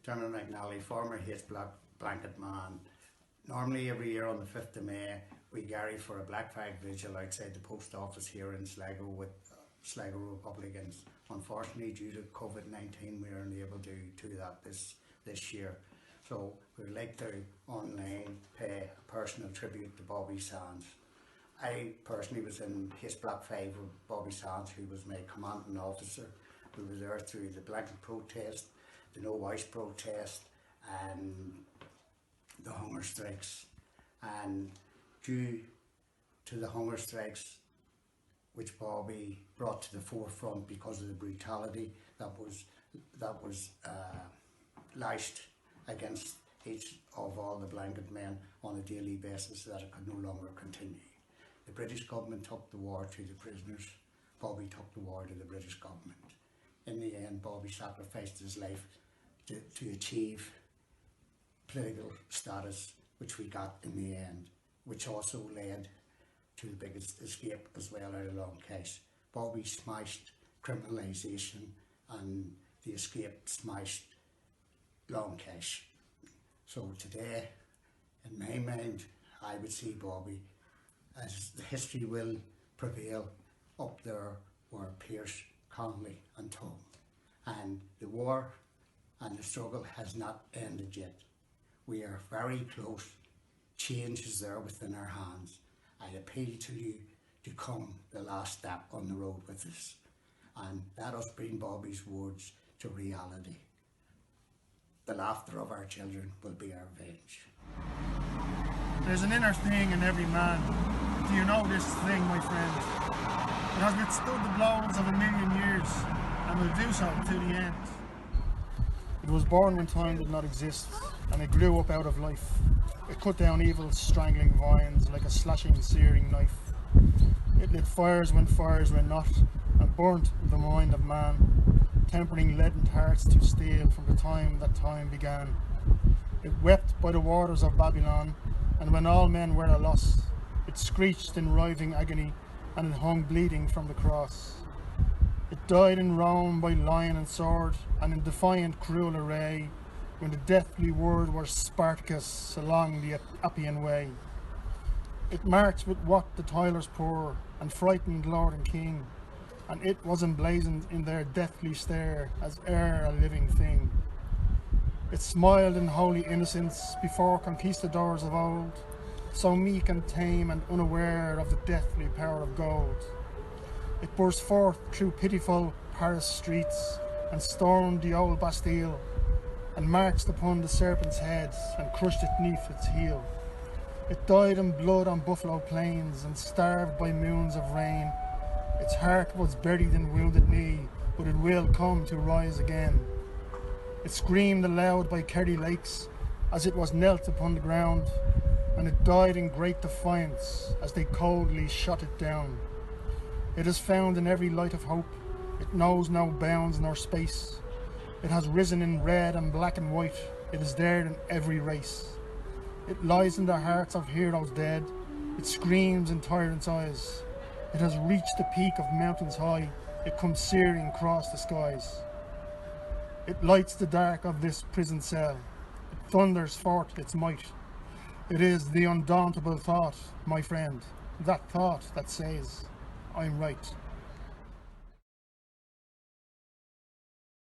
General McNally, former Hate Blanket Man. Normally every year on the 5th of May we carry for a black flag vigil outside the post office here in Sligo with Sligo Republicans. Unfortunately, due to COVID-19 we aren't able to do that this year. So we would like to online pay a personal tribute to Bobby Sands. I personally was in Hate Black 5 with Bobby Sands, who was my commanding officer. We were there through the blanket protest, the no ice protest and the hunger strikes. And due to the hunger strikes which Bobby brought to the forefront because of the brutality that was lashed against each of all the blanket men on a daily basis, that it could no longer continue. The British government took the war to the prisoners. Bobby took the war to the British government. In the end, Bobby sacrificed his life to achieve political status, which we got in the end, which also led to the biggest escape as well out of Long Cash. Bobby smashed criminalisation and the escape smashed Long Cash. So today, in my mind, I would see Bobby, as the history will prevail, up there were Pearse, Connolly and Tom. And the war and the struggle has not ended yet. We are very close. Change is there within our hands. I appeal to you to come the last step on the road with us, and let us bring Bobby's words to reality. The laughter of our children will be our revenge. There's an inner thing in every man. Do you know this thing, my friend? It has withstood the blows of 1,000,000 years and will do so to the end. It was born when time did not exist, and it grew up out of life. It cut down evil's strangling vines like a slashing, searing knife. It lit fires when fires were not, and burnt the mind of man, tempering leaden hearts to steel from the time that time began. It wept by the waters of Babylon, and when all men were at loss, it screeched in writhing agony, and it hung bleeding from the cross. It died in Rome by lion and sword, and in defiant cruel array, when the deathly word was Spartacus along the Appian way. It marched with what the toilers pour, and frightened lord and king, and it was emblazoned in their deathly stare as e'er a living thing. It smiled in holy innocence before conquistadors of old, so meek and tame and unaware of the deathly power of gold. It burst forth through pitiful Paris streets and stormed the old Bastille, and marched upon the serpent's head and crushed it neath its heel. It died in blood on buffalo plains and starved by moons of rain. Its heart was buried in wounded knee, but it will come to rise again. It screamed aloud by Kerry lakes as it was knelt upon the ground, and it died in great defiance as they coldly shot it down. It is found in every light of hope. It knows no bounds nor space. It has risen in red and black and white. It is there in every race. It lies in the hearts of heroes dead. It screams in tyrants' eyes. It has reached the peak of mountains high. It comes searing across the skies. It lights the dark of this prison cell. It thunders forth its might. It is the undauntable thought, my friend, that thought that says, I'm right.